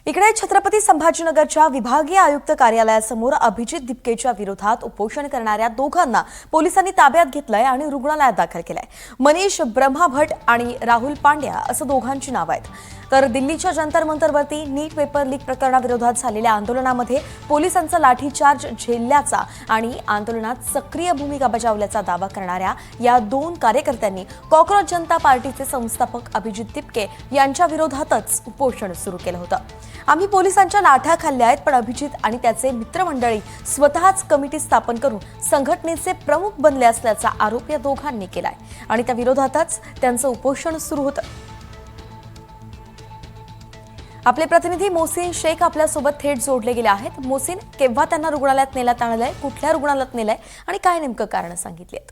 इकडे छत्रपती संभाजीनगरच्या विभागीय आयुक्त कार्यालयासमोर अभिजित दिपकेच्या विरोधात उपोषण करणाऱ्या दोघांना पोलिसांनी ताब्यात घेतलंय आणि रुग्णालयात दाखल केलंय। मनीष ब्रह्मा भट आणि राहुल पांड्या असं दोघांची नावं आहेत। तर दिल्लीच्या जंतर मंतरवरती नीट पेपर लीक प्रकरणाविरोधात झालेल्या आंदोलनामध्ये पोलिसांचा लाठीचार्ज झेलल्याचा आणि आंदोलनात सक्रिय भूमिका बजावल्याचा दावा करणाऱ्या या दोन कार्यकर्त्यांनी कॉकरोच जनता पार्टीचे संस्थापक अभिजित दिपके यांच्या विरोधातच उपोषण सुरू केलं होतं। आम्ही पोलिसांच्या लाठ्या खाल्ल्या आहेत, पण अभिजित आणि त्याचे मित्रमंडळी स्वतःच कमिटी स्थापन करून संघटनेचे प्रमुख बनले असल्याचा आरोप या दोघांनी केलाय आणि त्या विरोधातच त्यांचं उपोषण सुरू होतं। आपले प्रतिनिधी मोहसिन शेख आपल्या सोबत थेट जोडले गेले आहेत। मोहसिन, केव्हा त्यांना रुग्णालयात नेण्यात आलंय, कुठल्या रुग्णालयात नेलंय आणि काय नेमकं कारण सांगितलेत?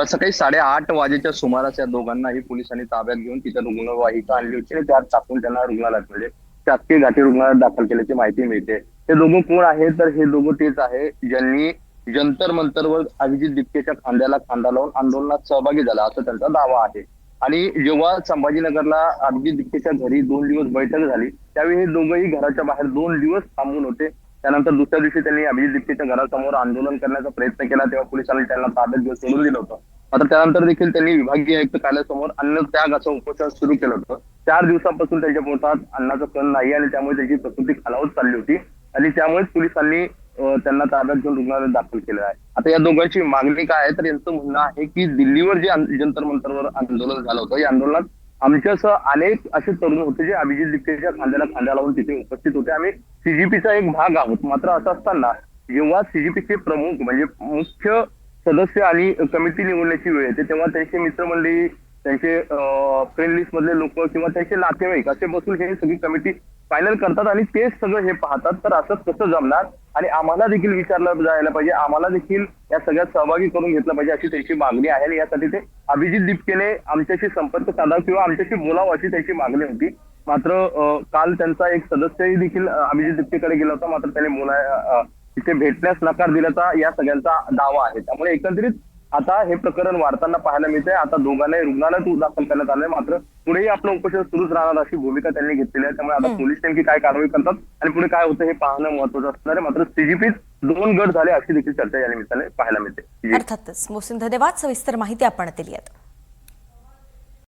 सकाळी 8:30 वाजेच्या सुमारास या दोघांनाही पोलिसांनी ताब्यात घेऊन तिथे रुग्णवाहिका आणली होती आणि त्यात टाकून त्यांना रुग्णालयात नेले। शासकीय घाटी रुग्णालयात दाखल केल्याची माहिती मिळते। हे दोघं कोण आहेत तर हे दोघं तेच आहे ज्यांनी जंतर मंतरवर अभिजित दिपकेच्या खांद्याला खांदा लावून आंदोलनात सहभागी झाला असं त्यांचा दावा आहे। आणि जेव्हा संभाजीनगरला अभिजित दिपकेच्या घरी 2 दिवस बैठक झाली त्यावेळी हे दोघंही घराच्या बाहेर 2 दिवस थांबून होते। त्यानंतर दुसऱ्या दिवशी त्यांनी अभिजित दिपकेच्या घरासमोर आंदोलन करण्याचा प्रयत्न केला तेव्हा पोलिसांनी त्यांना ताब्यात घेऊन सोडून दिलं होतं। मात्र त्यानंतर देखील त्यांनी विभागीय आयुक्त कार्यालयासमोर अन्नत्यागाचं उपोषण सुरू केलं होतं। 4 दिवसापासून त्यांच्या पोटात अन्नाचं कण नाही आणि त्यामुळे त्यांची प्रकृती खालावत चालली होती आणि त्यामुळेच पोलिसांनी त्यांना ताब्यात घेऊन रुग्णालयात दाखल केलं आहे। आता या दोघांची मागणी काय आहे तर यांचं म्हणणं आहे की दिल्लीवर जे जंतर मंतरवर आंदोलन झालं होतं या आंदोलनात आमच्यासह अनेक असे तरुण होते जे अभिजित दिपकेच्या खांद्याला खांदा लावून तिथे उपस्थित होते। आम्ही सीजीपीचा एक भाग आहोत। मात्र असं असताना जेव्हा सीजीपीचे प्रमुख म्हणजे मुख्य सदस्य आणि कमिटी निवडण्याची वेळ येते तेव्हा त्यांचे मित्रमंडळी, त्यांचे फ्रेंड लिस्ट मधले लोक किंवा त्यांचे नातेवाईक असे बसून हे सगळी कमिटी फायनल करतात आणि तेच सगळं हे पाहतात। तर असं कसं जमणार आणि आम्हाला देखील विचारलं जायला पाहिजे, आम्हाला देखील या सगळ्यात सहभागी करून घेतलं पाहिजे अशी त्यांची मागणी आहे आणि यासाठी ते अभिजित दिपकेने आमच्याशी संपर्क साधावा किंवा आमच्याशी बोलावं अशी त्यांची मागणी होती। मात्र काल त्यांचा एक सदस्यही देखील अभिजित दिपकेकडे गेला होता, मात्र त्याने तिथे भेटण्यास नकार दिल्याचा या सगळ्यांचा दावा आहे। त्यामुळे एकंदरीत आता हे प्रकरण वाढताना पाहायला मिळतंय। आता दोघांनाही रुग्णालयात दाखल करण्यात आलंय, मात्र पुढेही आपलं उपोषण सुरूच राहणार अशी भूमिका त्यांनी घेतलेली आहे। त्यामुळे आता पोलीस नेमकी काय कारवाई करतात आणि पुढे काय होतं हे पाहणं महत्त्वाचं असणार आहे। मात्र सीजीपीत 2 गट झाले अशी देखील चर्चा या निमित्ताने पाहायला मिळते। अर्थातच मोहसिन, धन्यवाद, सविस्तर माहिती आपण दिली आहे।